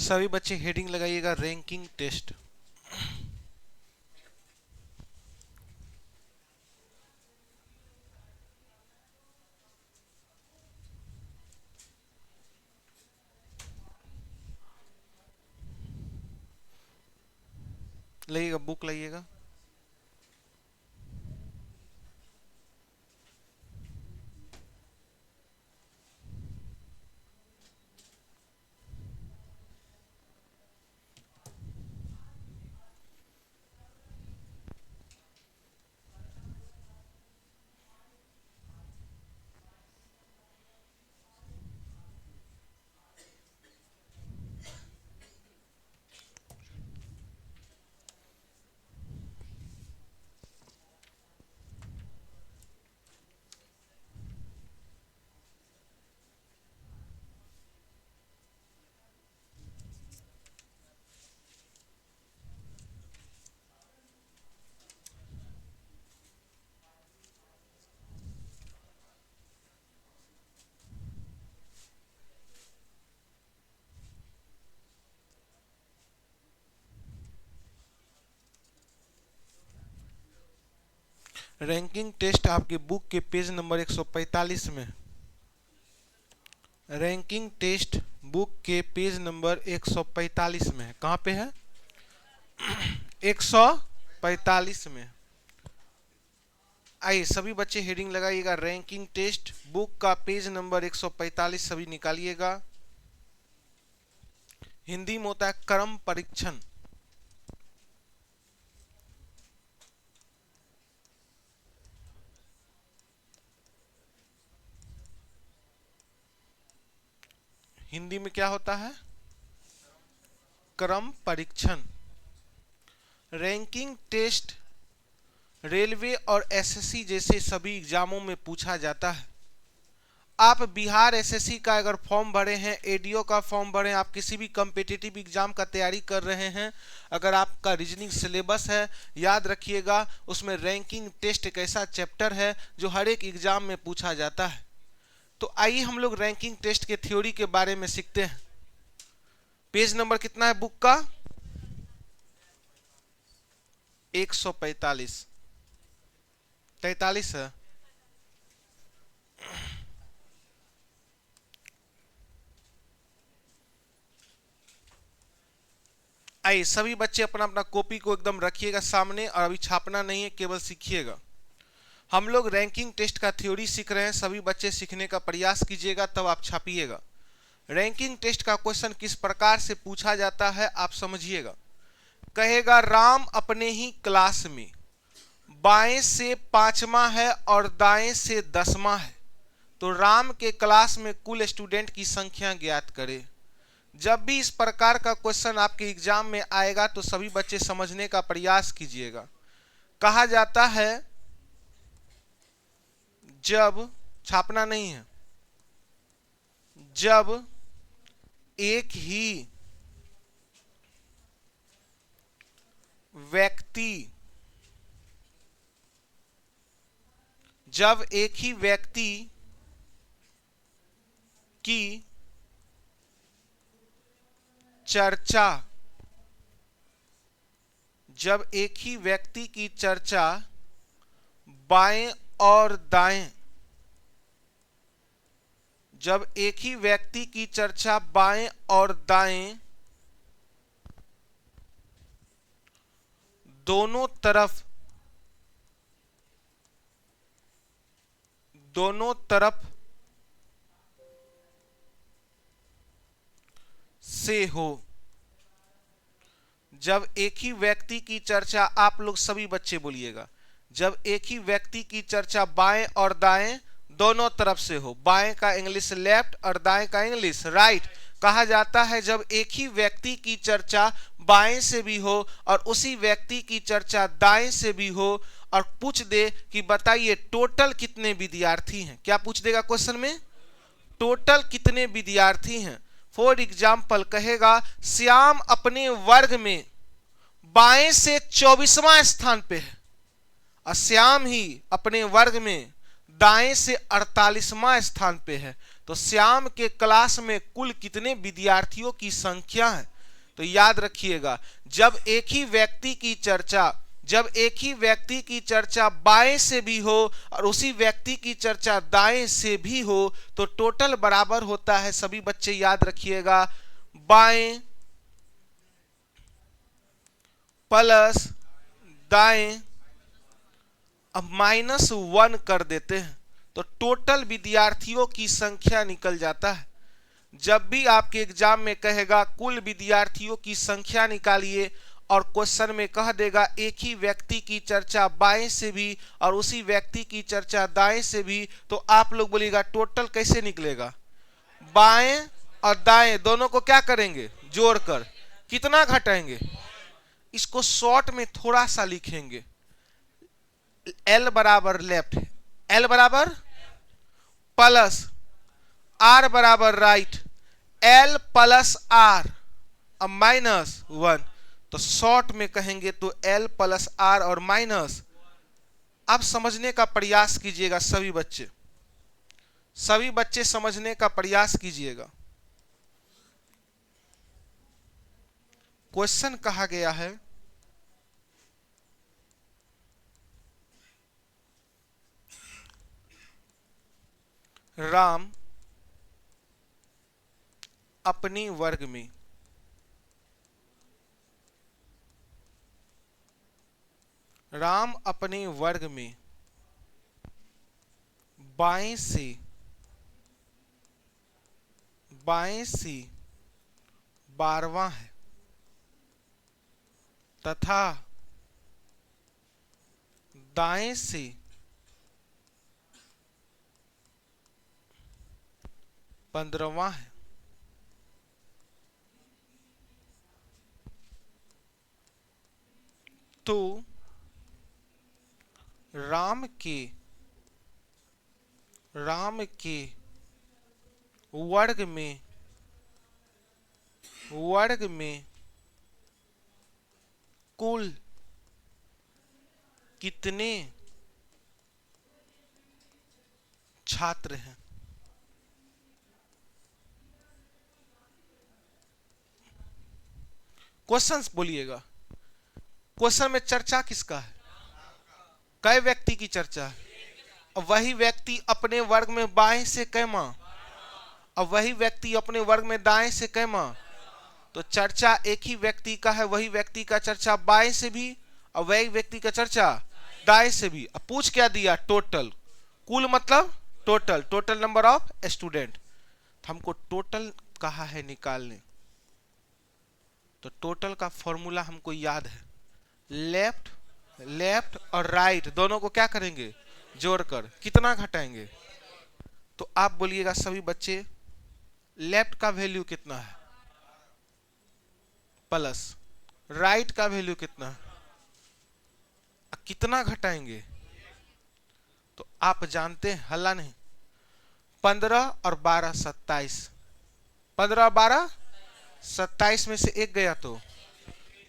सभी बच्चे हेडिंग लगाइएगा रैंकिंग टेस्ट। लाइएगा, बुक लाइएगा। रैंकिंग टेस्ट आपके बुक के पेज नंबर 145 में। रैंकिंग टेस्ट बुक के पेज नंबर 145 में है। कहाँ पे है? 145 में। आइए सभी बच्चे हेडिंग लगाइएगा रैंकिंग टेस्ट बुक का पेज नंबर 145 सभी निकालिएगा। हिंदी में होता है क्रम परीक्षण। हिंदी में क्या होता है? क्रम परीक्षण। रैंकिंग टेस्ट रेलवे और एसएससी जैसे सभी एग्जामों में पूछा जाता है। आप बिहार एसएससी का अगर फॉर्म भरे हैं, एडीओ का फॉर्म भरे हैं, आप किसी भी कॉम्पिटिटिव एग्जाम का तैयारी कर रहे हैं, अगर आपका रीजनिंग सिलेबस है, याद रखिएगा उसमें रैंकिंग टेस्ट एक ऐसा चैप्टर है जो हर एक एग्जाम में पूछा जाता है। तो आइए हम लोग रैंकिंग टेस्ट के थ्योरी के बारे में सीखते हैं। पेज नंबर कितना है बुक का? 145। 43 है। आइए सभी बच्चे अपना अपना कॉपी को एकदम रखिएगा सामने, और अभी छापना नहीं है, केवल सीखिएगा। हम लोग रैंकिंग टेस्ट का थ्योरी सीख रहे हैं, सभी बच्चे सीखने का प्रयास कीजिएगा तब आप छापिएगा। रैंकिंग टेस्ट का क्वेश्चन किस प्रकार से पूछा जाता है आप समझिएगा। कहेगा राम अपने ही क्लास में बाएं से 5वां है और दाएं से 10वां है, तो राम के क्लास में कुल स्टूडेंट की संख्या ज्ञात करें। जब भी इस प्रकार का क्वेश्चन आपके एग्जाम में आएगा तो सभी बच्चे समझने का प्रयास कीजिएगा। कहा जाता है जब, छापना नहीं है, जब एक ही व्यक्ति की चर्चा, जब एक ही व्यक्ति की चर्चा बाएं और दाएं, जब एक ही व्यक्ति की चर्चा बाएं और दाएं दोनों तरफ से हो। जब एक ही व्यक्ति की चर्चा, आप लोग सभी बच्चे बोलिएगा, जब एक ही व्यक्ति की चर्चा बाएं और दाएं दोनों तरफ से हो। बाएं का इंग्लिश लेफ्ट और दाएं का इंग्लिश राइट। कहा जाता है जब एक ही व्यक्ति की चर्चा बाएं से भी हो और उसी व्यक्ति की चर्चा दाएं से भी हो, और पूछ दे कि बताइए टोटल कितने विद्यार्थी हैं। क्या पूछ देगा क्वेश्चन में? टोटल कितने विद्यार्थी हैं। फॉर एग्जाम्पल कहेगा श्याम अपने वर्ग में बाएं से 24वां स्थान पे है, और श्याम ही अपने वर्ग में दाएं से 48वां स्थान पे है, तो श्याम के क्लास में कुल कितने विद्यार्थियों की संख्या है तो याद रखिएगा, जब एक ही व्यक्ति की चर्चा बाएं से भी हो और उसी व्यक्ति की चर्चा दाएं से भी हो तो टोटल बराबर होता है, सभी बच्चे याद रखिएगा, बाएं प्लस दाएं। अब -1 कर देते हैं तो टोटल विद्यार्थियों की संख्या निकल जाता है। जब भी आपके एग्जाम में कहेगा कुल विद्यार्थियों की संख्या निकालिए और क्वेश्चन में कह देगा एक ही व्यक्ति की चर्चा बाएं से भी और उसी व्यक्ति की चर्चा दाएं से भी, तो आप लोग बोलिएगा टोटल कैसे निकलेगा, बाएं और दाएं दोनों को क्या करेंगे, जोड़कर कितना घटाएंगे। इसको शॉर्ट में थोड़ा सा लिखेंगे, L बराबर लेफ्ट, L बराबर प्लस R बराबर राइट, L प्लस R अब -1, तो शॉर्ट में कहेंगे तो L प्लस R और माइनस। अब समझने का प्रयास कीजिएगा सभी बच्चे समझने का प्रयास कीजिएगा। क्वेश्चन कहा गया है राम अपने वर्ग में बाएं से 12वां है तथा दाएं से 15वां है, तो राम के वर्ग में कुल कितने छात्र हैं। क्वेश्चंस बोलिएगा, क्वेश्चन में चर्चा किसका है, कई व्यक्ति की चर्चा है, और वही व्यक्ति अपने वर्ग में बाएं से कैमा, और वही व्यक्ति अपने वर्ग में दाएं से कैमा, तो चर्चा एक ही व्यक्ति का है, वही व्यक्ति का चर्चा बाएं से भी और वही व्यक्ति का चर्चा दाएं से भी। अब पूछ क्या दिया, टोटल, कुल मतलब टोटल नंबर ऑफ स्टूडेंट, हमको टोटल कहा है निकालने, तो टोटल का फॉर्मूला हमको याद है, लेफ्ट और राइट दोनों को क्या करेंगे, जोड़कर कितना घटाएंगे। तो आप बोलिएगा सभी बच्चे, लेफ्ट का वैल्यू कितना है प्लस, राइट का वैल्यू कितना है, कितना घटाएंगे। तो आप जानते हैं, हल्ला नहीं, 15 और 12 27, 15 और 12 27 में से एक गया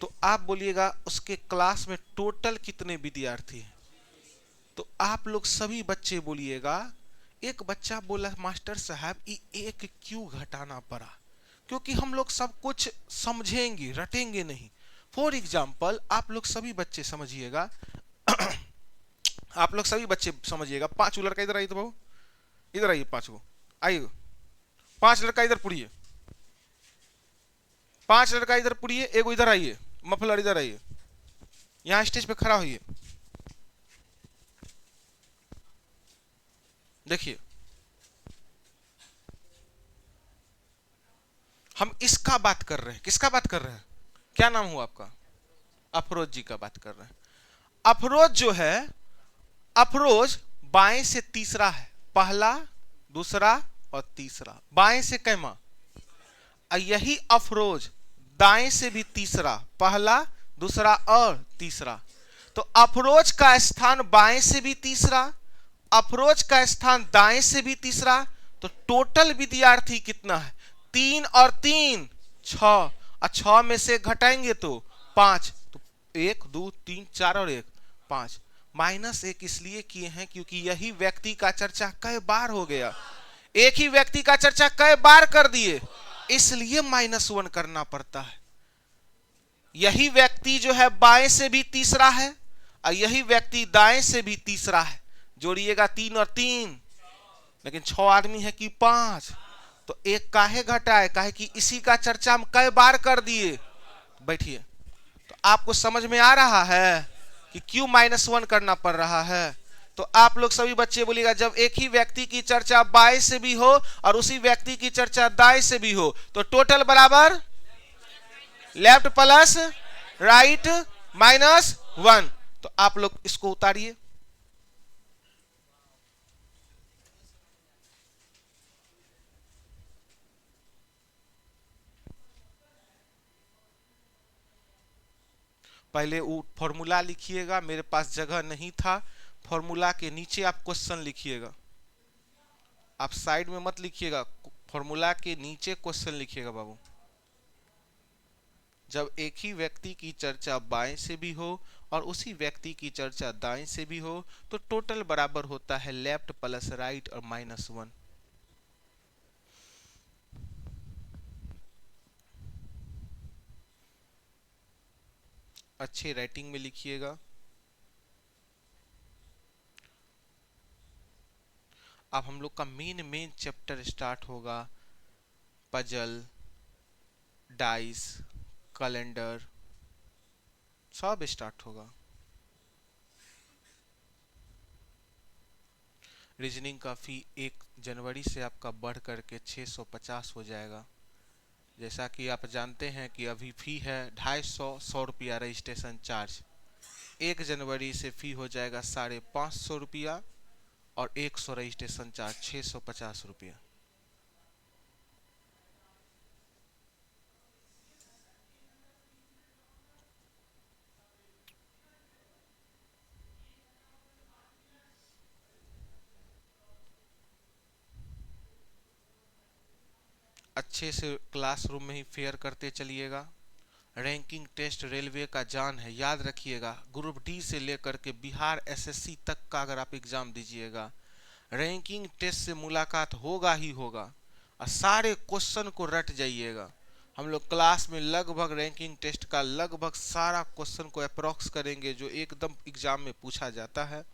तो आप बोलिएगा उसके क्लास में टोटल कितने विद्यार्थी हैं। तो आप लोग सभी बच्चे बोलिएगा, एक बच्चा बोला मास्टर साहब एक क्यों घटाना पड़ा, क्योंकि हम लोग सब कुछ समझेंगे रटेंगे नहीं। फॉर एग्जाम्पल आप लोग सभी बच्चे समझिएगा आप लोग सभी बच्चे समझिएगा, 5 लड़का इधर आइए, तो बहु इधर आइए, 5 आइए, 5 लड़का इधर पुड़िए, 5 लड़का इधर पुड़िए, एगो इधर आइए, मफलर इधर आइए, यहां स्टेज पे खड़ा होइए। देखिए हम इसका बात कर रहे हैं, किसका बात कर रहे हैं, क्या नाम हुआ आपका, अफरोज जी का बात कर रहे हैं। अफरोज जो है, अफरोज बाएं से तीसरा है, पहला दूसरा और तीसरा, बाएं से कैमा, यही अफरोज दाएं से भी तीसरा, पहला दूसरा और तीसरा। तो अफरोज का स्थान बाएं से भी तीसरा, अफरोज का स्थान दाएं से भी तीसरा, तो टोटल विद्यार्थी कितना है, 3 और 3 6, और 6 में से घटाएंगे तो 5, तो 1 2 3 4 और 1 5, -1 इसलिए किए हैं क्योंकि यही व्यक्ति का चर्चा कई बार हो गया, एक ही व्यक्ति का चर्चा कई बार कर दिए, इसलिए -1 करना पड़ता है। यही व्यक्ति जो है बाएं से भी तीसरा है और यही व्यक्ति दाएं से भी तीसरा है। जोड़िएगा 3 और 3, लेकिन 6 आदमी है कि 5, तो एक काहे घटाए, काहे कि इसी का चर्चा हम कई बार कर दिए। बैठिए, तो आपको समझ में आ रहा है कि क्यों -1 करना पड़ रहा है। तो आप लोग सभी बच्चे बोलिएगा, जब एक ही व्यक्ति की चर्चा बाएं से भी हो और उसी व्यक्ति की चर्चा दाएं से भी हो तो टोटल बराबर लेफ्ट प्लस राइट -1। तो आप लोग इसको उतारिए। पहले वो फॉर्मूला लिखिएगा, मेरे पास जगह नहीं था। फॉर्मूला के नीचे आप क्वेश्चन लिखिएगा, आप साइड में मत लिखिएगा, फॉर्मूला के नीचे क्वेश्चन लिखिएगा बाबू। जब एक ही व्यक्ति की चर्चा बाएं से भी हो और उसी व्यक्ति की चर्चा दाएं से भी हो तो टोटल बराबर होता है लेफ्ट प्लस राइट और -1। अच्छे राइटिंग में लिखिएगा। अब हम लोग का मेन चैप्टर स्टार्ट होगा, पजल, डाइस, कैलेंडर, सब स्टार्ट होगा। रीजनिंग का फी 1 जनवरी से आपका बढ़ करके 650 हो जाएगा। जैसा कि आप जानते हैं कि अभी फी है 250 रुपया रजिस्ट्रेशन चार्ज। 1 जनवरी से फी हो जाएगा 550 रुपया और 100 रजिस्ट्रेशन चार्ज 650 रुपया। अच्छे से क्लासरूम में ही फेयर करते चलिएगा। रैंकिंग टेस्ट रेलवे का जान है, याद रखिएगा। ग्रुप डी से लेकर के बिहार एसएससी तक का अगर आप एग्जाम दीजिएगा, रैंकिंग टेस्ट से मुलाकात होगा ही होगा और सारे क्वेश्चन को रट जाइएगा। हम लोग क्लास में लगभग रैंकिंग टेस्ट का लगभग सारा क्वेश्चन को अप्रोक्स करेंगे जो एकदम एग्जाम में पूछा जाता है।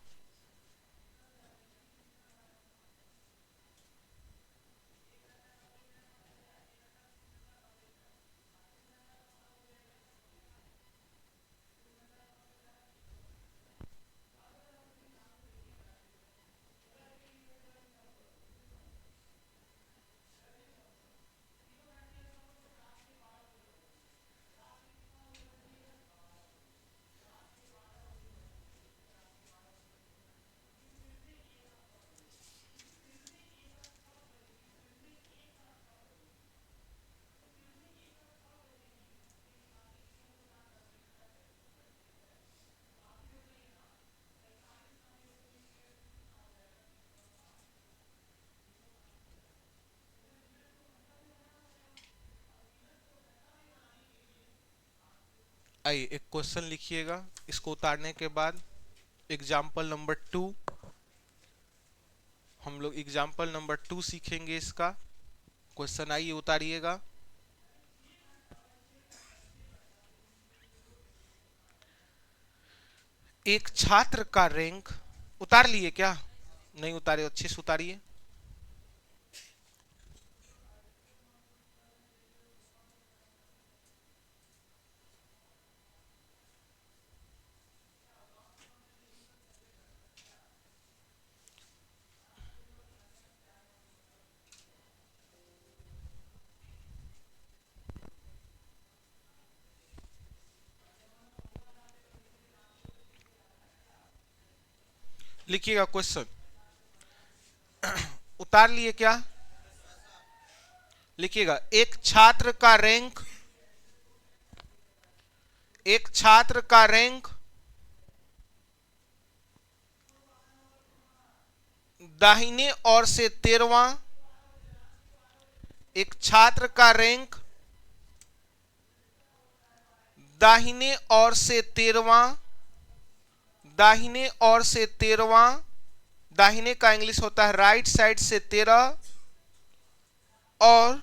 आइए एक क्वेश्चन लिखिएगा। इसको उतारने के बाद एग्जाम्पल नंबर 2, हम लोग एग्जाम्पल नंबर 2 सीखेंगे। इसका क्वेश्चन आइए उतारिएगा। एक छात्र का रैंक, उतार लिए क्या? नहीं उतारे, अच्छे से उतारिए। लिखिएगा क्वेश्चन। उतार लिए क्या? लिखिएगा एक छात्र का रैंक, एक छात्र का रैंक दाहिने ओर से 13वां, एक छात्र का रैंक दाहिने ओर से 13वां, दाहिने ओर से 13वां, दाहिने का इंग्लिश होता है राइट साइड से 13, और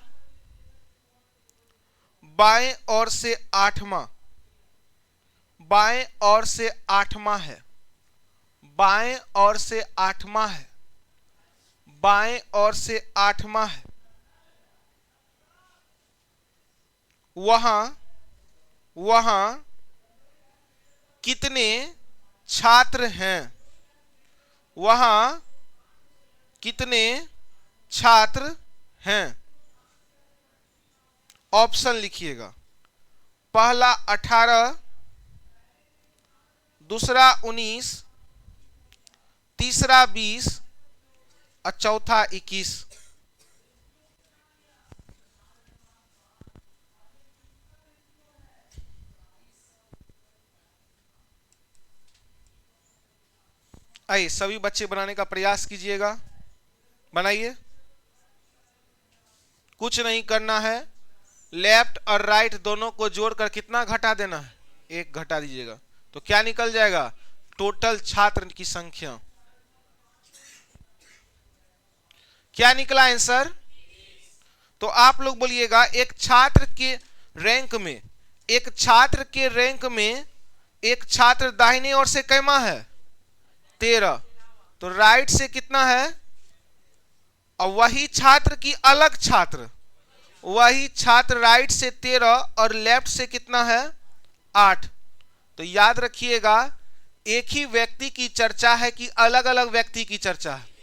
बाएं ओर से 8वां। बाएं ओर से 8वां है, बाएं ओर से 8वां है, बाएं ओर से 8वां है। वहां कितने छात्र हैं? वहां कितने छात्र हैं? ऑप्शन लिखिएगा। पहला 18, दूसरा 19, तीसरा 20 और चौथा 21। आइए सभी बच्चे बनाने का प्रयास कीजिएगा, बनाइए। कुछ नहीं करना है, लेफ्ट और राइट दोनों को जोड़कर कितना घटा देना है? 1 घटा दीजिएगा तो क्या निकल जाएगा? टोटल छात्र की संख्या। क्या निकला आंसर? तो आप लोग बोलिएगा एक छात्र के रैंक में, एक छात्र के रैंक में एक छात्र दाहिने ओर से कैमा है? 13। तो राइट से कितना है? और वही छात्र की अलग छात्र, वही छात्र राइट से 13 और लेफ्ट से कितना है? 8। तो याद रखिएगा एक ही व्यक्ति की चर्चा है कि अलग अलग व्यक्ति की चर्चा है।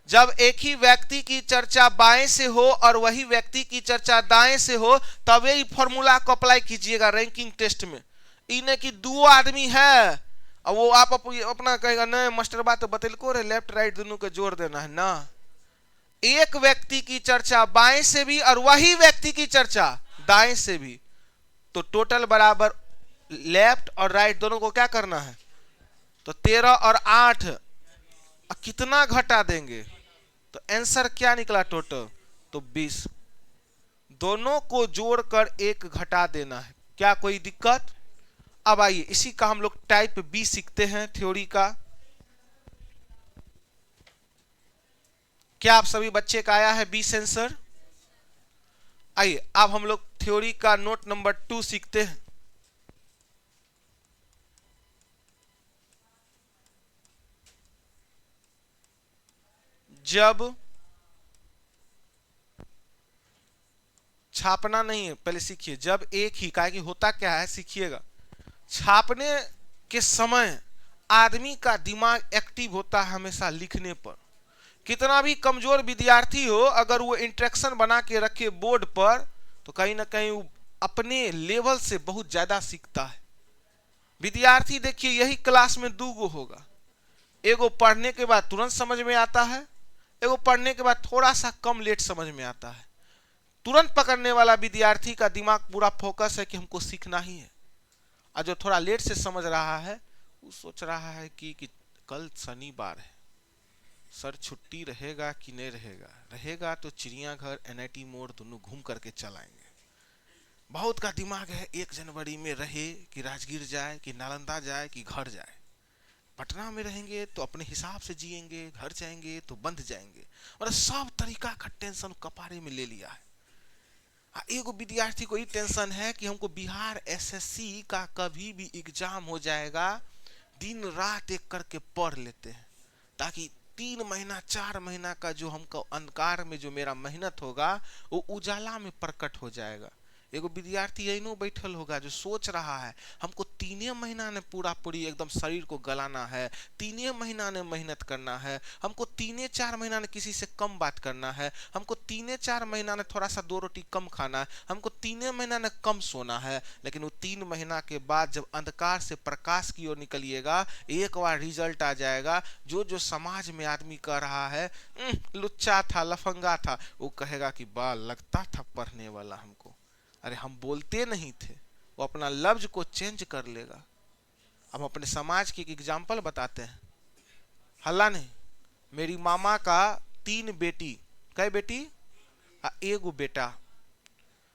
जब एक ही व्यक्ति की चर्चा बाएं से हो और वही व्यक्ति की चर्चा दाएं से हो तब यही फॉर्मूला को अप्लाई कीजिएगा रैंकिंग टेस्ट में। इन्हें कि 2 आदमी है और वो आप अपना कहेगा नहीं मास्टर बात तो बतलको रे, लेफ्ट राइट दोनों को जोड़ देना है ना। एक व्यक्ति की चर्चा बाएं से भी और वही व्यक्ति की चर्चा दाएं से भी, तो टोटल बराबर लेफ्ट और राइट दोनों को क्या करना है? तो 13 और 8 कितना घटा देंगे? तो आंसर क्या निकला टोटल? तो 20। दोनों को जोड़कर 1 घटा देना है। क्या कोई दिक्कत? अब आइए इसी का हम लोग टाइप बी सीखते हैं थ्योरी का। क्या आप सभी बच्चे का आया है 20 आंसर? आइए अब हम लोग थ्योरी का नोट नंबर 2 सीखते हैं। जब छापना नहीं है, पहले सीखिए। जब एक ही, कहा कि होता क्या है सीखिएगा। छापने के समय आदमी का दिमाग एक्टिव होता है हमेशा लिखने पर। कितना भी कमजोर विद्यार्थी हो, अगर वो इंट्रैक्शन बना के रखे बोर्ड पर तो कहीं ना कहीं वो अपने लेवल से बहुत ज्यादा सीखता है। विद्यार्थी देखिए यही क्लास में 2 गो होगा, एगो पढ़ने के बाद तुरंत समझ में आता है, एगो पढ़ने के बाद थोड़ा सा कम लेट समझ में आता है। तुरंत पकड़ने वाला विद्यार्थी का दिमाग पूरा फोकस है कि हमको सीखना ही है, और जो थोड़ा लेट से समझ रहा है वो सोच रहा है कि कल शनिवार है, सर छुट्टी रहेगा कि नहीं रहेगा, रहेगा तो चिड़ियाघर NIT मोड़ दोनों घूम करके चलाएंगे। बहुत का दिमाग है 1 जनवरी में रहे कि राजगीर जाए कि नालंदा जाए कि घर जाए। पटना में रहेंगे तो अपने हिसाब से जिएंगे, घर जाएंगे तो बंद जाएंगे, और सब तरीका का टेंशन कपारे में ले लिया है। एगो विद्यार्थी को ये टेंशन है कि हमको बिहार SSC का कभी भी एग्जाम हो जाएगा, दिन रात एक करके पढ़ लेते हैं ताकि 3 महीना 4 महीना का जो हमको अंधकार में जो मेरा मेहनत होगा वो उजाला में प्रकट हो जाएगा। एगो विद्यार्थी यही बैठल होगा जो सोच रहा है हमको 3 महीना ने पूरी एकदम शरीर को गलाना है, 3 महीना ने मेहनत करना है, हमको 3-4 महीना ने किसी से कम बात करना है, हमको 3-4 महीना ने थोड़ा सा 2 रोटी कम खाना है, हमको 3 महीना ने कम सोना है। लेकिन वो 3 महीना के बाद जब अंधकार से प्रकाश की ओर निकलिएगा, एक बार रिजल्ट आ जाएगा। जो समाज में आदमी कह रहा है लुच्चा था, लफंगा था, वो कहेगा कि बा लगता था पढ़ने वाला हमको, अरे हम बोलते नहीं थे। वो अपना लफ्ज को चेंज कर लेगा। अब अपने समाज की एक एग्जाम्पल बताते हैं। हल्ला नहीं, मेरी मामा का 3 बेटी, कई बेटी? एगो बेटा,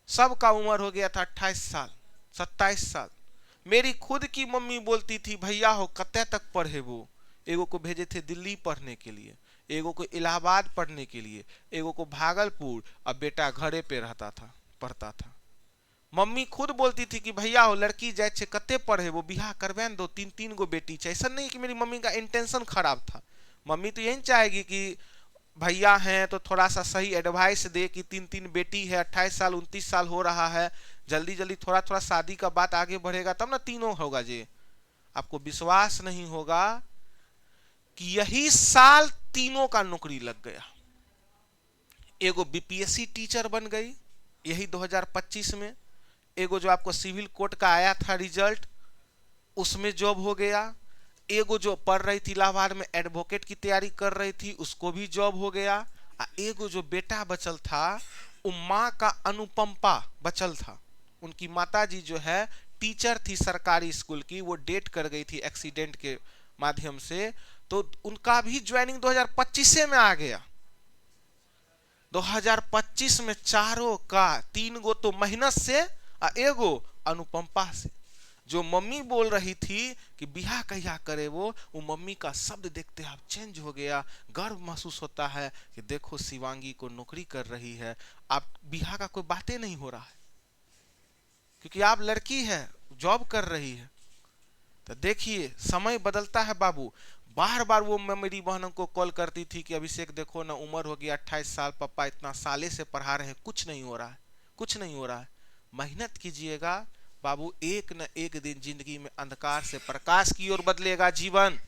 सबका उम्र हो गया था 28 साल 27 साल। मेरी खुद की मम्मी बोलती थी भैया हो कत्ते तक पढ़े वो। एगो को भेजे थे दिल्ली पढ़ने के लिए, एगो को इलाहाबाद पढ़ने के लिए, एगो को भागलपुर, अब बेटा घरे पे रहता था पढ़ता था। मम्मी खुद बोलती थी कि भैया हो लड़की जाए छे कते पढ़े वो बिहार करवान दो, 3-3 गो बेटी छे। ऐसा नहीं कि मेरी मम्मी का इंटेंशन खराब था, मम्मी तो यही चाहेगी कि भैया हैं तो थोड़ा सा सही एडवाइस दे कि 3-3 बेटी है, 28 साल 29 साल हो रहा है, जल्दी जल्दी थोड़ा थोड़ा शादी का बात आगे बढ़ेगा तब ना तीनों होगा जी। आपको विश्वास नहीं होगा कि यही साल तीनों का नौकरी लग गया। एगो बीपीएससी टीचर बन गई यही 2025 में, एगो जो आपको सिविल कोर्ट का आया था रिजल्ट उसमें जॉब हो गया, एगो जो पढ़ रही थी इलाहाबाद में एडवोकेट की तैयारी कर रही थी उसको भी जॉब हो गया, एगो जो बेटा बचल था वो माँ का अनुपम्पा बचल था। उनकी माता जी जो है टीचर थी सरकारी स्कूल की, वो डेट कर गई थी एक्सीडेंट के माध्यम से, तो उनका भी ज्वाइनिंग 2025 में आ गया। 2025 में चारों का 3 गो तो मेहनत से और एगो अनुपम्पा से। जो मम्मी बोल रही थी कि बियाह कहिया करे वो मम्मी का शब्द देखते आप चेंज हो गया। गर्व महसूस होता है कि देखो शिवांगी को नौकरी कर रही है, आप बियाह का कोई बातें नहीं हो रहा है क्योंकि आप लड़की है जॉब कर रही है। तो देखिए समय बदलता है बाबू। बार बार वो मेरी बहनों को कॉल करती थी कि अभिषेक देखो ना उम्र हो गया 28 साल, पापा इतना साले से पढ़ा रहे हैं, कुछ नहीं हो रहा है, कुछ नहीं हो रहा है। मेहनत कीजिएगा बाबू, एक न एक दिन जिंदगी में अंधकार से प्रकाश की ओर बदलेगा जीवन।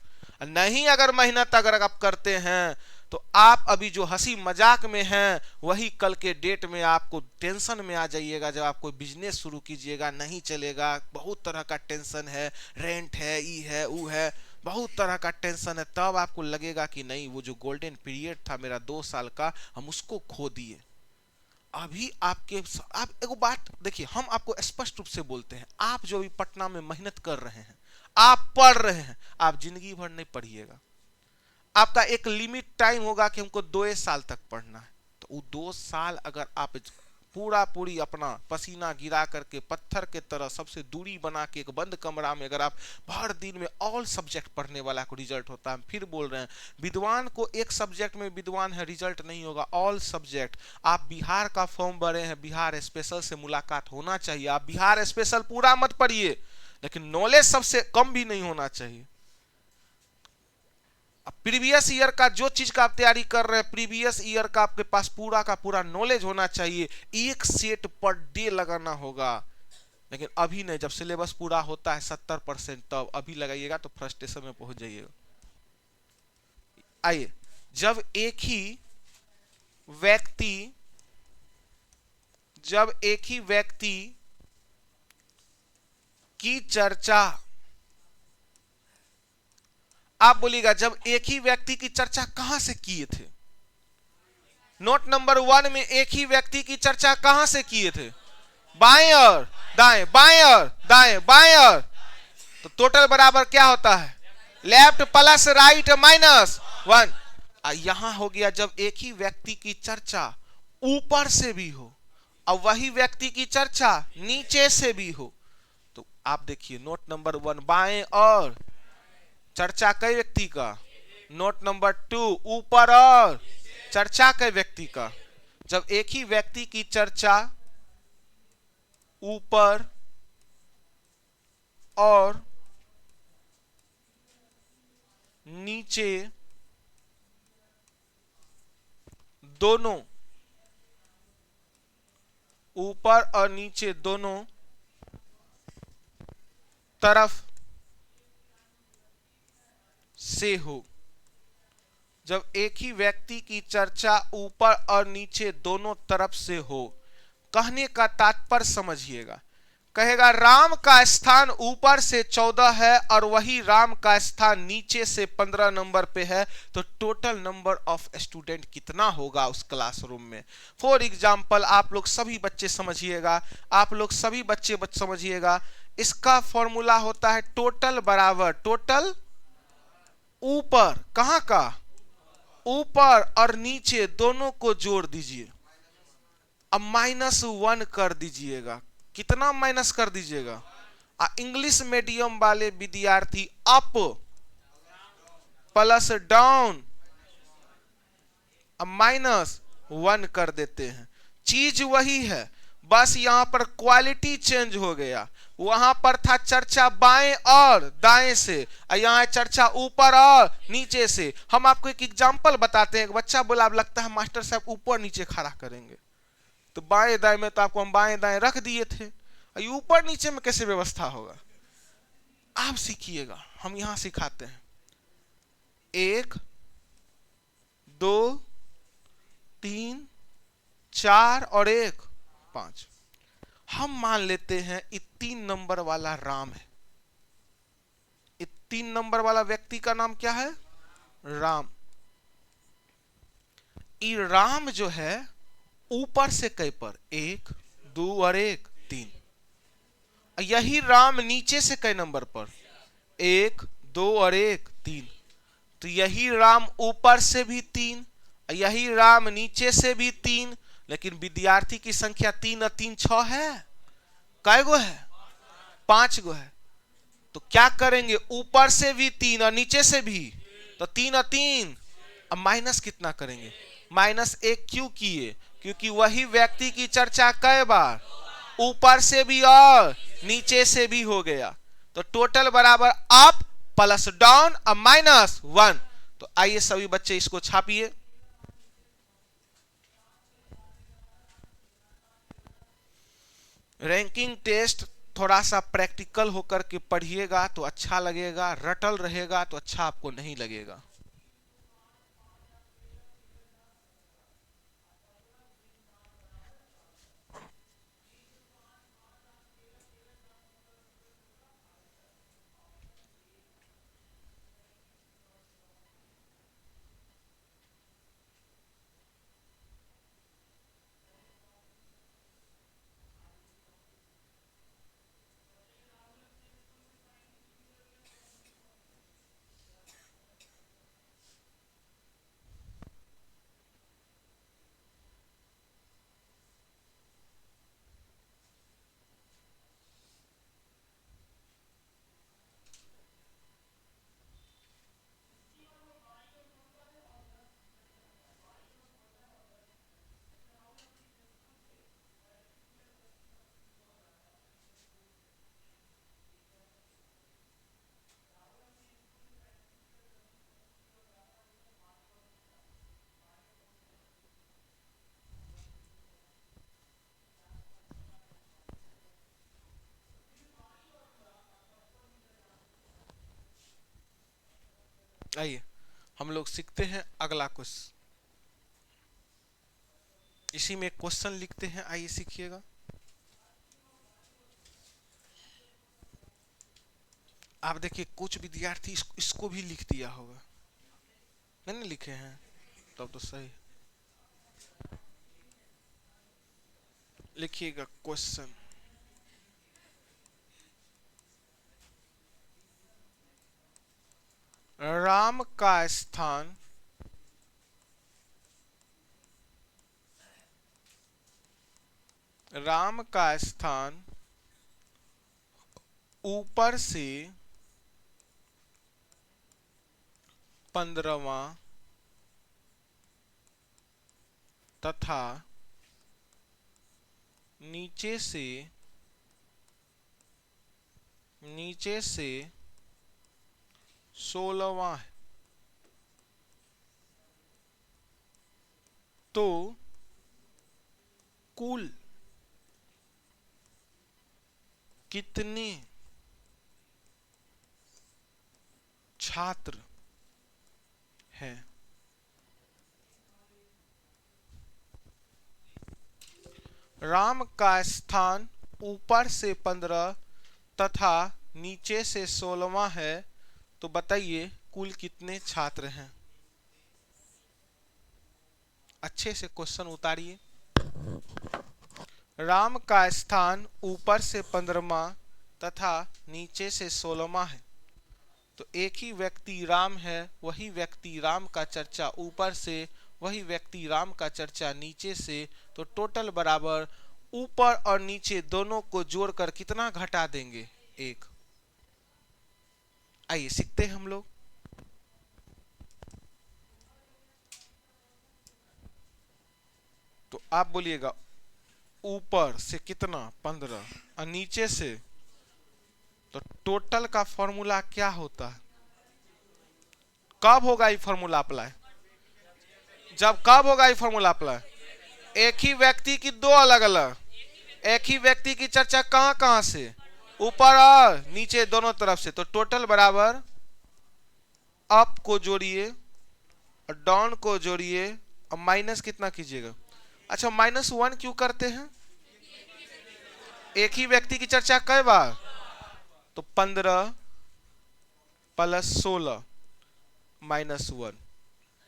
नहीं अगर मेहनत अगर आप करते हैं तो आप अभी जो हंसी मजाक में हैं वही कल के डेट में आपको टेंशन में आ जाइएगा। जब आप कोई बिजनेस शुरू कीजिएगा नहीं चलेगा, बहुत तरह का टेंशन है, रेंट है, ई है, ऊ है, बहुत तरह का टेंशन है, तब आपको लगेगा कि नहीं वो जो गोल्डन पीरियड था मेरा 2 साल का हम उसको खो दिए। अभी आप एगो बात देखिए, हम आपको स्पष्ट रूप से बोलते हैं, आप जो अभी पटना में मेहनत कर रहे हैं, आप पढ़ रहे हैं, आप जिंदगी भर नहीं पढ़िएगा। आपका एक लिमिट टाइम होगा कि हमको 2 साल तक पढ़ना है, तो वो 2 साल अगर आप पूरी अपना पसीना गिरा करके पत्थर के तरह सबसे दूरी बना के एक बंद कमरा में अगर आप भर दिन में ऑल सब्जेक्ट पढ़ने वाला को रिजल्ट होता है। फिर बोल रहे हैं विद्वान को एक सब्जेक्ट में विद्वान है रिजल्ट नहीं होगा, ऑल सब्जेक्ट। आप बिहार का फॉर्म भरे हैं, बिहार स्पेशल से मुलाकात होना चाहिए। आप बिहार स्पेशल पूरा मत पढ़िए लेकिन नॉलेज सबसे कम भी नहीं होना चाहिए। प्रीवियस ईयर का जो चीज का आप तैयारी कर रहे हैं प्रीवियस ईयर का आपके पास पूरा का पूरा नॉलेज होना चाहिए। एक सेट पर डे लगाना होगा, लेकिन अभी नहीं। जब सिलेबस पूरा होता है 70% तब अभी लगाइएगा तो फ्रस्ट्रेशन में पहुंच जाइएगा। आइए, जब एक ही व्यक्ति की चर्चा, आप बोलिएगा जब एक ही व्यक्ति की चर्चा कहां से किए थे? नोट नंबर 1 में एक ही व्यक्ति की चर्चा कहां से किए थे? बाएं और दाएं, बाएं और दाएं, बाएं और, तो टोटल बराबर क्या होता है? Left plus right minus 1। यहां हो गया जब एक ही व्यक्ति की चर्चा ऊपर से भी हो और वही व्यक्ति की चर्चा नीचे से भी हो, तो आप देखिए नोट नंबर 1 बाएं और चर्चा कई व्यक्ति का, नोट नंबर 2 ऊपर और चर्चा कई व्यक्ति का। जब एक ही व्यक्ति की चर्चा ऊपर और नीचे दोनों, ऊपर और नीचे दोनों तरफ से हो, जब एक ही व्यक्ति की चर्चा ऊपर और नीचे दोनों तरफ से हो, कहने का तात्पर्य समझिएगा। कहेगा राम का स्थान ऊपर से 14 है और वही राम का स्थान नीचे से 15 नंबर पे है, तो टोटल नंबर ऑफ स्टूडेंट कितना होगा उस क्लासरूम में? फॉर एग्जाम्पल आप लोग सभी बच्चे समझिएगा, समझिएगा, इसका फॉर्मूला होता है टोटल बराबर टोटल ऊपर, कहां का? ऊपर और नीचे दोनों को जोड़ दीजिए, अब -1 कर दीजिएगा। कितना माइनस कर दीजिएगा? इंग्लिश मीडियम वाले विद्यार्थी अप प्लस डाउन, अब -1 कर देते हैं। चीज वही है, बस यहां पर क्वालिटी चेंज हो गया। वहां पर था चर्चा बाएं और दाएं से, यहां है चर्चा ऊपर और नीचे से। हम आपको एक एग्जांपल बताते हैं। बच्चा बोला, अब लगता है मास्टर साहब ऊपर नीचे खड़ा करेंगे, तो बाएं दाएं में तो आपको हम बाएं दाएं रख दिए थे, ऊपर नीचे में कैसे व्यवस्था होगा? आप सीखिएगा, हम यहां सिखाते हैं। 1 2 3 4 और 1 5। हम मान लेते हैं ये 3 नंबर वाला राम है। ये 3 नंबर वाला व्यक्ति का नाम क्या है? राम। ये राम जो है ऊपर से कई पर 1 2 और 1 3। यही राम नीचे से कई नंबर पर 1 2 और 1 3। तो यही राम ऊपर से भी 3, यही राम नीचे से भी 3। लेकिन विद्यार्थी की संख्या 3 और 3 6 है। कै गो है? 5 गो है। तो क्या करेंगे? ऊपर से भी 3 और नीचे से भी, तो 3 और 3। अब माइनस कितना करेंगे? -1 क्यों किए? क्योंकि वही व्यक्ति की चर्चा कई बार ऊपर से भी और नीचे से भी हो गया। तो टोटल बराबर अप प्लस डाउन और -1। तो आइए सभी बच्चे इसको छापिए। रैंकिंग टेस्ट थोड़ा सा प्रैक्टिकल होकर के पढ़िएगा तो अच्छा लगेगा, रटल रहेगा तो अच्छा आपको नहीं लगेगा। आइए हम लोग सीखते हैं अगला क्वेश्चन। इसी में क्वेश्चन लिखते हैं, आइए सीखिएगा। आप देखिए कुछ विद्यार्थी इसको भी लिख दिया होगा, नहीं लिखे हैं? तब तो सही। लिखिएगा क्वेश्चन। राम का स्थान ऊपर से 15वां तथा नीचे से 16वां है। तो कुल कितने छात्र हैं? राम का स्थान ऊपर से 15 तथा नीचे से 16वां है, तो बताइए कुल कितने छात्र हैं? अच्छे से क्वेश्चन उतारिए। राम का स्थान ऊपर से 15वां तथा नीचे से 16वां है, तो एक ही व्यक्ति राम है, वही व्यक्ति राम का चर्चा ऊपर से, वही व्यक्ति राम का चर्चा नीचे से। तो टोटल बराबर ऊपर और नीचे दोनों को जोड़कर कितना घटा देंगे? 1। आइए सीखते हैं हम लोग। तो आप बोलिएगा ऊपर से कितना 15 और नीचे से, तो टोटल का फॉर्मूला क्या होता है? कब होगा ये फॉर्मूला अप्लाई? जब कब होगा ये फॉर्मूला अप्लाई? एक ही व्यक्ति की दो अलग अलग, एक ही व्यक्ति की चर्चा कहां कहां से, ऊपर और नीचे दोनों तरफ से, तो टोटल बराबर अप को जोड़िए और डाउन को जोड़िए और माइनस कितना कीजिएगा? अच्छा, -1 क्यों करते हैं? एक ही व्यक्ति की चर्चा कई बार? तो 15 प्लस 16 -1,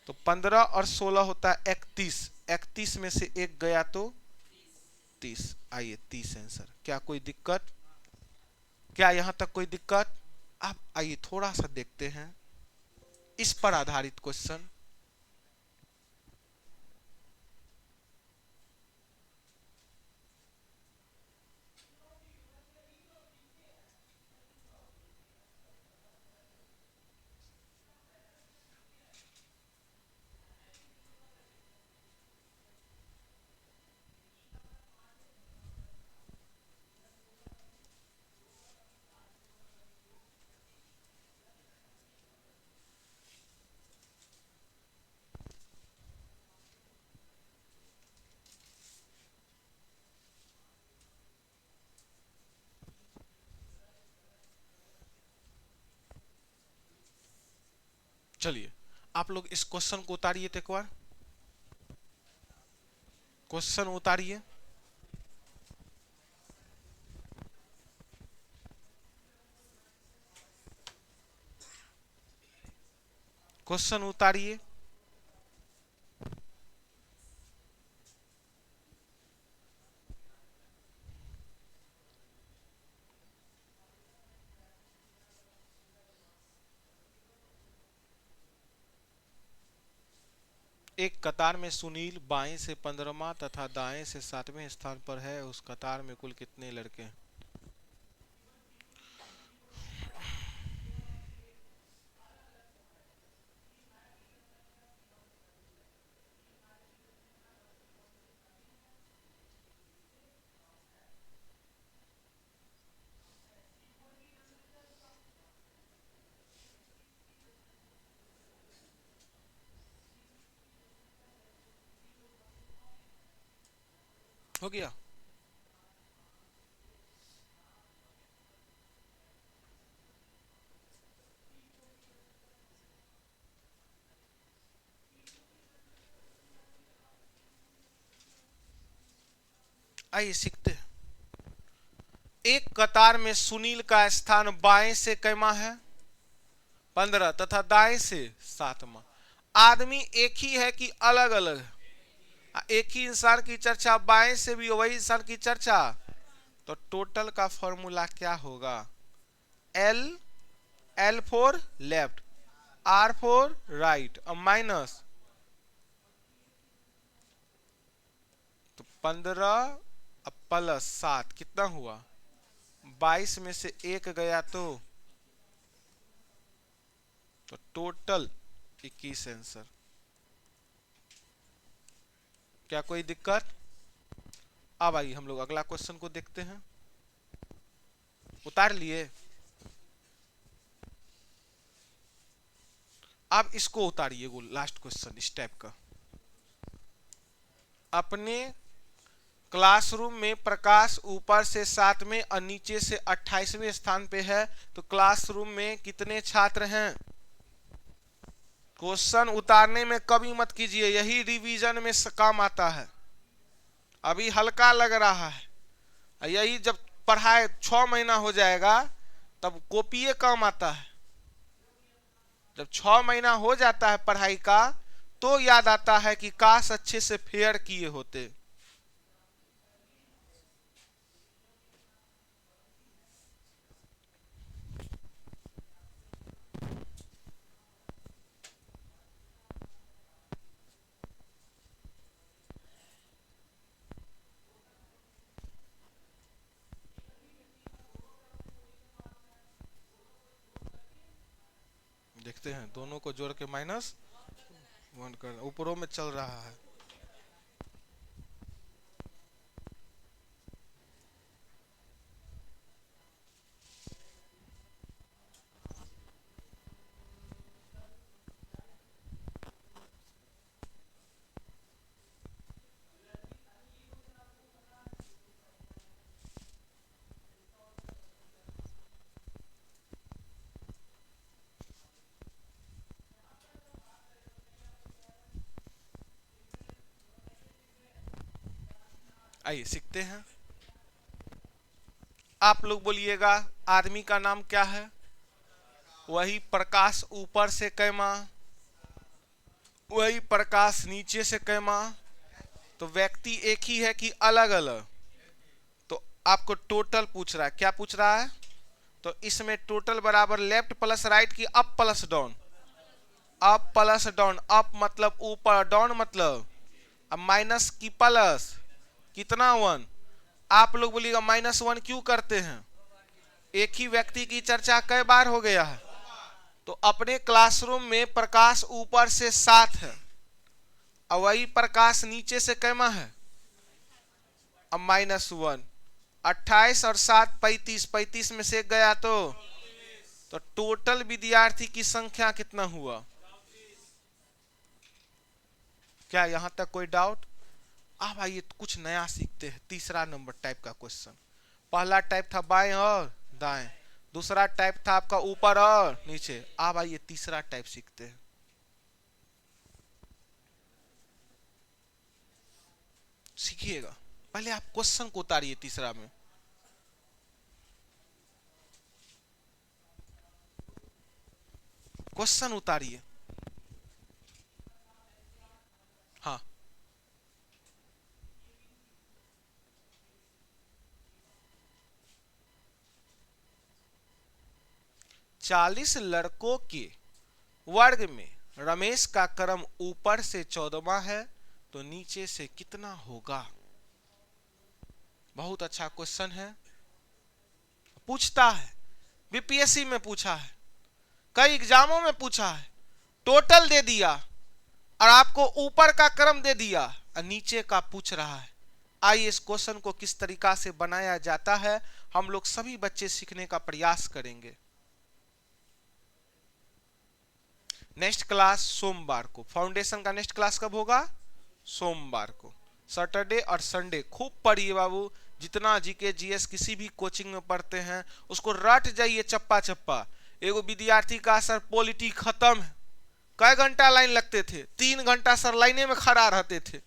तो 15 और 16 होता है 31। 31 में से एक गया तो 30। आइए 30 आंसर। क्या कोई दिक्कत? क्या यहां तक कोई दिक्कत? अब आइए थोड़ा सा देखते हैं इस पर आधारित क्वेश्चन। चलिए आप लोग इस क्वेश्चन को उतारिए, तो एक बार क्वेश्चन उतारिए। क्वेश्चन उतारिए। एक कतार में सुनील बाएं से 15वां तथा दाएं से 7वें स्थान पर है। उस कतार में कुल कितने लड़के हैं? हो गया? आइए सीखते हैं। एक कतार में सुनील का स्थान बाएं से कैमा है? 15 तथा दाएं से 7वां। आदमी एक ही है कि अलग अलग है? एक ही इंसान की चर्चा, बाएं से भी वही इंसान की चर्चा, तो टोटल का फॉर्मूला क्या होगा? L, L for left, R for right और माइनस, तो 15 प्लस 7 कितना हुआ? 22 में से एक गया तो टोटल 21 आंसर। क्या कोई दिक्कत? अब आइए हम लोग अगला क्वेश्चन को देखते हैं। उतार लिए? अब इसको उतारिए, वो लास्ट क्वेश्चन इस टाइप का। अपने क्लासरूम में प्रकाश ऊपर से 7वें और नीचे से 28वें स्थान पे है, तो क्लासरूम में कितने छात्र हैं? क्वेश्चन उतारने में कभी मत कीजिए, यही रिवीजन में काम आता है। अभी हल्का लग रहा है, यही जब पढ़ाई 6 महीना हो जाएगा तब कॉपी काम आता है। जब 6 महीना हो जाता है पढ़ाई का, तो याद आता है कि काश अच्छे से फेयर किए होते। देखते हैं, दोनों को जोड़ के -1 कर, ऊपरों में चल रहा है। आइए सीखते हैं। आप लोग बोलिएगा आदमी का नाम क्या है? वही प्रकाश ऊपर से कैमा, वही प्रकाश नीचे से कैमा। तो व्यक्ति एक ही है कि अलग अलग? तो आपको टोटल पूछ रहा है, क्या पूछ रहा है? तो इसमें टोटल बराबर लेफ्ट प्लस राइट की up plus down? Up plus down. Up मतलब ऊपर, डाउन मतलब अब माइनस की प्लस, कितना 1। आप लोग बोलिएगा -1 क्यों करते हैं? एक ही व्यक्ति की चर्चा कई बार हो गया है। तो अपने क्लासरूम में प्रकाश ऊपर से 7 है और वही प्रकाश नीचे से कैमा है? अब -1। 28 और 7 35, 35 में से गया तो टोटल विद्यार्थी की संख्या कितना हुआ? क्या यहां तक कोई डाउट? अब आइए कुछ नया सीखते हैं। तीसरा नंबर टाइप का क्वेश्चन। पहला टाइप था बाएं और दाएं, दूसरा टाइप था आपका ऊपर और नीचे। अब आइए तीसरा टाइप सीखते हैं। सीखिएगा, पहले आप क्वेश्चन को उतारिए। तीसरा में क्वेश्चन उतारिए। हाँ, चालीस लड़कों के वर्ग में रमेश का क्रम ऊपर से 14वां है, तो नीचे से कितना होगा? बहुत अच्छा क्वेश्चन है, पूछता है, बीपीएससी में पूछा है, कई एग्जामों में पूछा है। टोटल दे दिया और आपको ऊपर का क्रम दे दिया और नीचे का पूछ रहा है। आइए इस क्वेश्चन को किस तरीका से बनाया जाता है हम लोग सभी बच्चे सीखने का प्रयास करेंगे। नेक्स्ट क्लास सोमवार को, फाउंडेशन का नेक्स्ट क्लास कब होगा? सोमवार को। सैटरडे और संडे खूब पढ़िए बाबू। जितना जीके जीएस किसी भी कोचिंग में पढ़ते हैं उसको रट जाइए चप्पा चप्पा। एगो विद्यार्थी का सर पॉलिटी खत्म है, कई घंटा लाइन लगते थे? 3 घंटा सर लाइने में खड़ा रहते थे।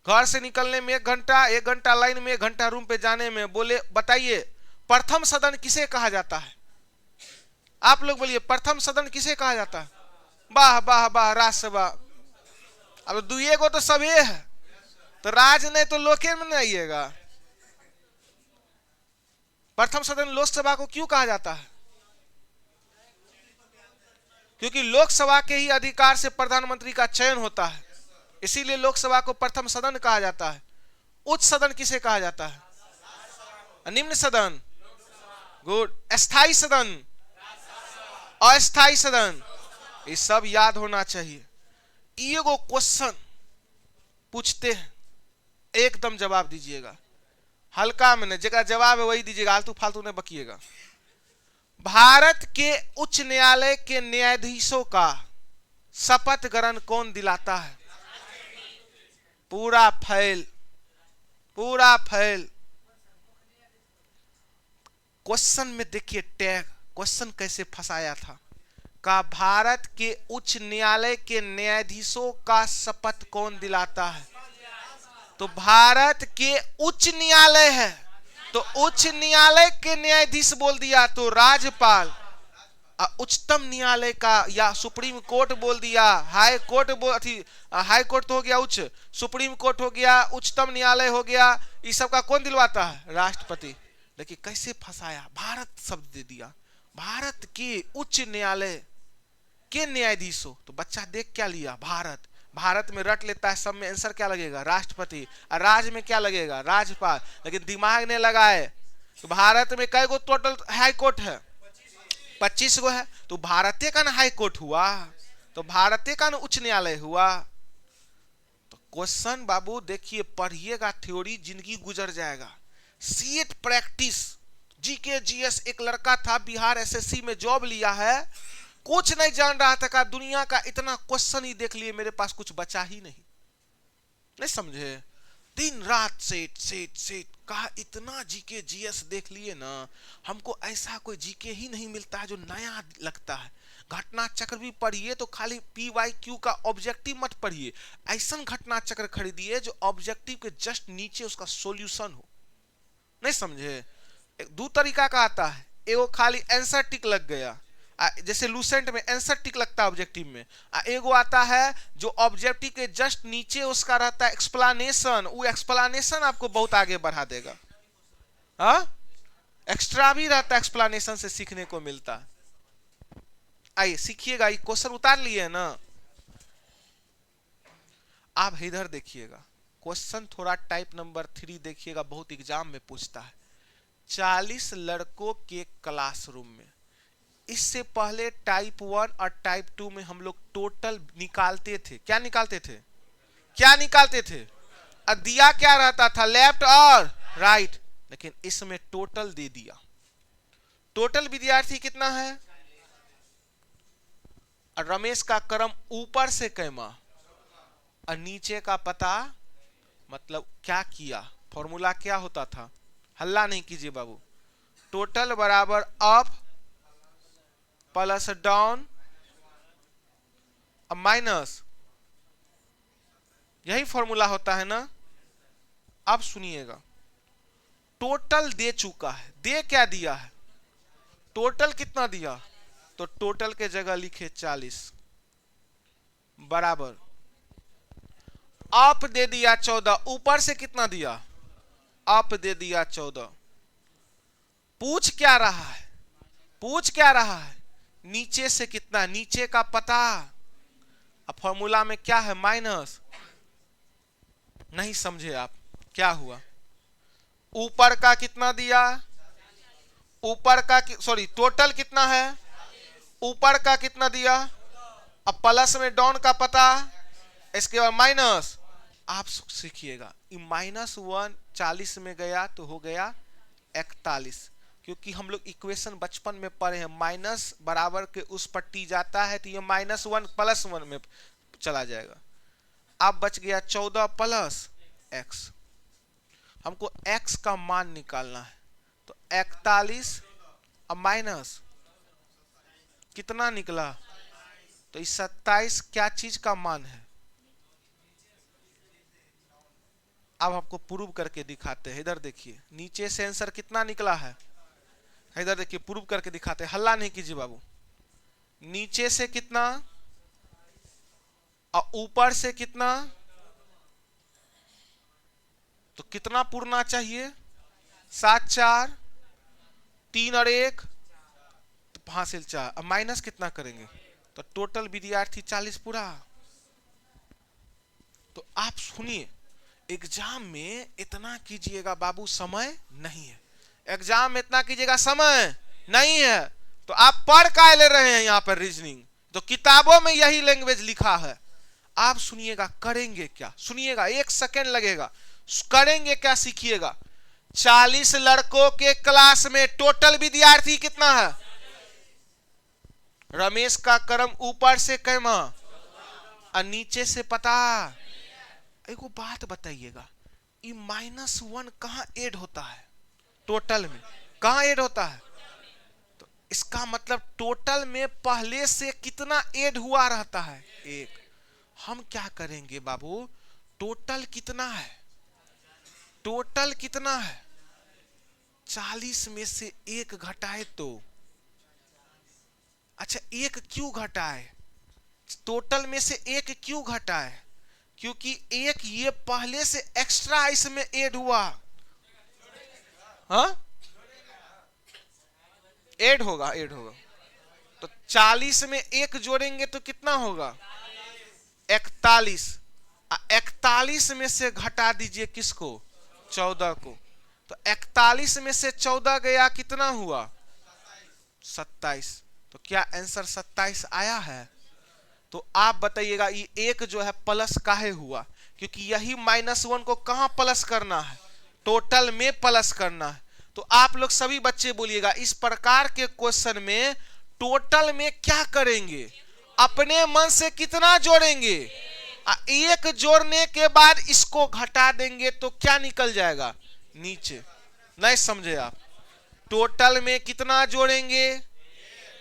घर से निकलने में 1 घंटा, 1 घंटा लाइन में, 1 घंटा रूम पे जाने में। बोले बताइए प्रथम सदन किसे कहा जाता है? आप लोग बोलिए प्रथम सदन किसे कहा जाता है? वाह वाह वाह, राज्यसभा। अब दुए को तो सभी है, तो राज नहीं तो लोके में नहीं आइएगा। प्रथम सदन लोकसभा को क्यों कहा जाता है? क्योंकि लोकसभा के ही अधिकार से प्रधानमंत्री का चयन होता है, इसीलिए लोकसभा को प्रथम सदन कहा जाता है। उच्च सदन किसे कहा जाता है? निम्न सदन, गुड। अस्थाई सदन, अस्थाई सदन, ये सब याद होना चाहिए। ये को क्वेश्चन पूछते हैं, एकदम जवाब दीजिएगा, हल्का में नहीं, जगह जवाब है वही दीजिएगा, आलतू फालतू नहीं बकिएगा। भारत के उच्च न्यायालय के न्यायाधीशों का शपथ ग्रहण कौन दिलाता है? पूरा फैल, पूरा फैल। क्वेश्चन में देखिए टैग, क्वेश्चन कैसे फंसाया था। का भारत के उच्च न्यायालय के न्यायाधीशों का शपथ कौन दिलाता है? तो भारत के उच्च न्यायालय है, तो उच्च न्यायालय के न्यायाधीश बोल दिया तो राज्यपाल। उच्चतम न्यायालय का या सुप्रीम कोर्ट बोल दिया, हाई कोर्ट हाई कोर्ट तो हो गया उच्च, सुप्रीम कोर्ट हो गया, उच्चतम न्यायालय हो गया। इस सब का कौन दिलवाता है? राष्ट्रपति। लेकिन कैसे फंसाया, भारत शब्द दे दिया। भारत के उच्च न्यायालय के न्यायाधीश हो, तो बच्चा देख क्या लिया? भारत। भारत में रट लेता है, सब में आंसर क्या लगेगा? राष्ट्रपति। और राज्य में क्या लगेगा? राज्यपाल। लेकिन दिमाग ने लगाए तो भारत में कई गो टोटल हाई कोर्ट है? 25 गो है। तो भारतीय का ना हाई कोर्ट हुआ, तो भारतीय का ना उच्च न्यायालय हुआ। तो क्वेश्चन बाबू देखिए, पढ़िएगा, थ्योरी जिंदगी गुजर जाएगा। CEAT practice, GK GS. एक लड़का था बिहार एसएससी में जॉब लिया है, कुछ नहीं जान रहा था, का दुनिया का इतना क्वेश्चन ही देख लिए, मेरे पास कुछ बचा ही नहीं समझे। दिन रात सेट सेट सेट, कहा इतना जीके जीएस देख लिए ना, हमको ऐसा कोई जीके ही नहीं मिलता है जो नया लगता है। घटना चक्र भी पढ़िए तो खाली पी वाई क्यू का ऑब्जेक्टिव मत पढ़िए, ऐसा घटना चक्र खरीदिए जो ऑब्जेक्टिव के जस्ट नीचे उसका सॉल्यूशन हो। नहीं समझे? दो तरीका का आता है, एगो खाली आंसर टिक लग गया, जैसे लूसेंट में आंसर टिक लगता है ऑब्जेक्टिव में, एगो आता है जो ऑब्जेक्टिव के जस्ट नीचे उसका रहता है एक्सप्लेनेशन, वो एक्सप्लेनेशन आपको बहुत आगे बढ़ा देगा। हाँ, एक्स्ट्रा भी रहता है, एक्सप्लेनेशन से सीखने को मिलता है। आइए सीखिएगा, ये क्वेश्चन उतार लिए ना आप, इधर देखिएगा क्वेश्चन थोड़ा टाइप नंबर 3 देखिएगा, बहुत एग्जाम में पूछता है। 40 लड़कों के क्लासरूम में, इससे पहले टाइप 1 और टाइप 2 में हम लोग टोटल निकालते थे। क्या निकालते थे? क्या निकालते थे? दिया क्या रहता था? लेफ्ट और राइट। लेकिन इसमें टोटल दे दिया। टोटल विद्यार्थी कितना है? और रमेश का क्रम ऊपर से कैमा और नीचे का पता, मतलब क्या किया? फॉर्मूला क्या होता था? हल्ला नहीं कीजिए बाबू। टोटल बराबर अप प्लस डाउन और माइनस, यही फॉर्मूला होता है ना। अब सुनिएगा, टोटल दे चुका है। दे क्या दिया है? टोटल कितना दिया? तो टोटल के जगह लिखे 40 बराबर अप दे दिया 14, ऊपर से कितना दिया? अप दे दिया 14। पूछ क्या रहा है? पूछ क्या रहा है? नीचे से कितना? नीचे का पता। अब फॉर्मूला में क्या है? माइनस। नहीं समझे आप? क्या हुआ? ऊपर का कितना दिया? ऊपर का सॉरी टोटल कितना है? ऊपर का कितना दिया? अब प्लस में डाउन का पता, इसके बाद माइनस। आप सीखिएगा, -1 40 में गया तो हो गया 41, क्योंकि हम लोग इक्वेशन बचपन में पढ़े हैं, माइनस बराबर के उस पट्टी जाता है तो ये -1 +1 में चला जाएगा। अब बच गया 14 प्लस x। हमको x का मान निकालना है, तो 41 और माइनस कितना निकला? तो इस 27 क्या चीज का मान है? अब आपको प्रूव करके दिखाते हैं। इधर देखिए, नीचे से आंसर कितना निकला है? इधर देखिए, प्रूव करके दिखाते हैं। हल्ला नहीं कीजिए बाबू। नीचे से कितना और ऊपर से कितना? तो कितना पूर्णा चाहिए? 7 4 3 और 1 तो हासिल 4। अब माइनस कितना करेंगे? तो टोटल विद्यार्थी 40 पूरा। तो आप सुनिए, एग्जाम में इतना कीजिएगा बाबू, समय नहीं है। एग्जाम में इतना कीजिएगा, समय नहीं है। तो आप पढ़ का ले रहे हैं यहाँ पर रीजनिंग, तो किताबों में यही लैंग्वेज लिखा है। आप सुनिएगा, करेंगे क्या? सुनिएगा, 1 सेकेंड लगेगा। करेंगे क्या सीखिएगा। 40 लड़कों के क्लास में टोटल विद्यार्थी कितना है? रमेश का क्रम ऊपर से कैमा और नीचे से पता। एक बात बताइएगा, ये -1 कहां ऐड होता है? टोटल में कहां ऐड होता है? तो इसका मतलब टोटल में पहले से कितना ऐड हुआ रहता है? 1। हम क्या करेंगे बाबू, टोटल कितना है? टोटल कितना है? 40 में से 1 घटाए तो, अच्छा 1 क्यों घटाए? टोटल में से 1 क्यों घटाए? क्योंकि 1 ये पहले से एक्स्ट्रा इसमें ऐड हुआ। हाँ, ऐड होगा, ऐड होगा। तो 40 में 1 जोड़ेंगे तो कितना होगा? 41। 41 में से घटा दीजिए किसको? 14 को। तो 41 में से 14 गया, कितना हुआ? 27। तो क्या आंसर 27 आया है? तो आप बताइएगा, ये 1 जो है प्लस काहे हुआ? क्योंकि यही -1 को कहां प्लस करना है? टोटल में प्लस करना है। तो आप लोग सभी बच्चे बोलिएगा, इस प्रकार के क्वेश्चन में टोटल में क्या करेंगे? अपने मन से कितना जोड़ेंगे? 1 जोड़ने के बाद इसको घटा देंगे तो क्या निकल जाएगा? नीचे। नहीं समझे आप? टोटल में कितना जोड़ेंगे?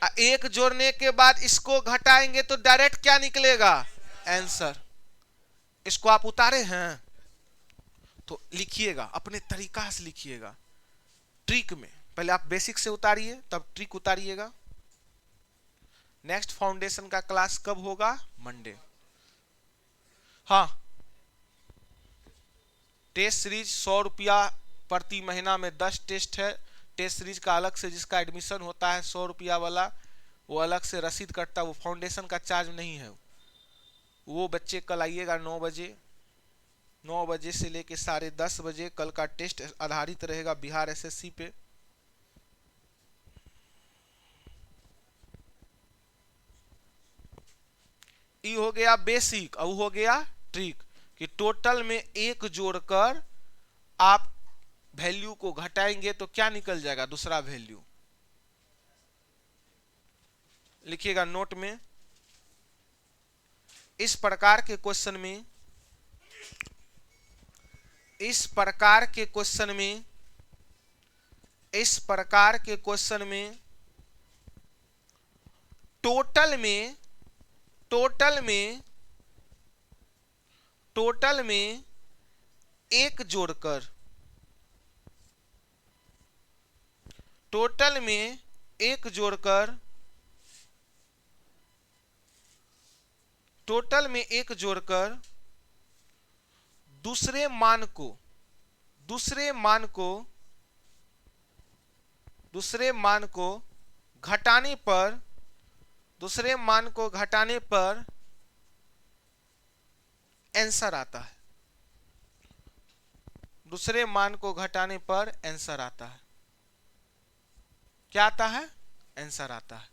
एक जोड़ने के बाद इसको घटाएंगे तो डायरेक्ट क्या निकलेगा, आंसर। इसको आप उतारे हैं तो लिखिएगा, अपने तरीका से लिखिएगा, ट्रिक में। पहले आप बेसिक से उतारिए तब ट्रिक उतारिएगा। नेक्स्ट फाउंडेशन का क्लास कब होगा, मंडे। हाँ, टेस्ट सीरीज 100 रुपया प्रति महीना में 10 टेस्ट है। टेस्ट सीरीज का अलग से जिसका एडमिशन होता है 100 रुपया वाला, वो अलग से रसीद कटता है, वो फाउंडेशन का चार्ज नहीं है। वो बच्चे कल आइएगा 9 बजे, 9 बजे से लेके 10:30 बजे कल का टेस्ट आधारित रहेगा बिहार एसएससी पे। ये हो गया बेसिक, अब हो गया ट्रिक कि टोटल में एक जोड़कर आप वैल्यू को घटाएंगे तो क्या निकल जाएगा, दूसरा वैल्यू। लिखिएगा नोट में। इस प्रकार के क्वेश्चन में, इस प्रकार के क्वेश्चन में, इस प्रकार के क्वेश्चन में टोटल में, टोटल में, टोटल में एक जोड़कर, टोटल में एक जोड़कर, टोटल में एक जोड़कर दूसरे मान को, दूसरे मान को, दूसरे मान को घटाने पर, दूसरे मान को घटाने पर आंसर आता है। दूसरे मान को घटाने पर आंसर आता है। क्या आता है, आंसर आता है।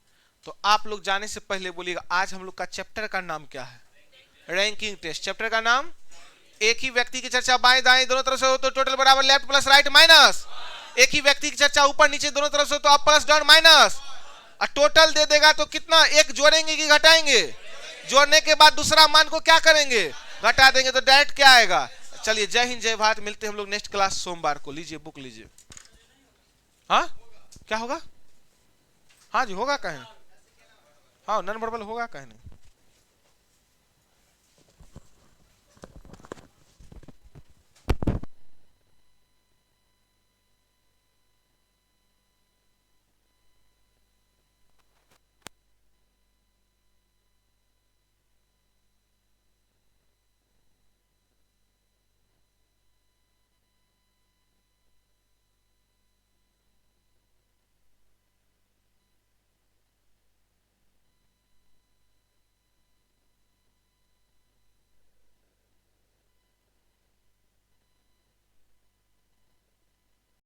तो आप लोग जाने से पहले बोलिएगा, आज हम लोग का चैप्टर का नाम क्या है, रैंकिंग टेस्ट। चैप्टर का नाम, एक ही व्यक्ति की चर्चा बाएं दाएं दोनों तरफ से हो तो टोटल बराबर लेफ्ट प्लस राइट माइनस। एक ही व्यक्ति की चर्चा ऊपर नीचे दोनों तरफ से हो तो अप प्लस डाउन माइनस। और टोटल दे देगा तो कितना, एक जोड़ेंगे कि घटाएंगे, जोड़ने के बाद दूसरा मान को क्या करेंगे, घटा देंगे तो डायरेक्ट क्या आएगा। चलिए, जय हिंद जय भारत, मिलते हैं हम लोग नेक्स्ट क्लास सोमवार को। लीजिए बुक लीजिए। हाँ क्या होगा, हाँ जी होगा कहें, हाँ नॉन वर्बल होगा कहें।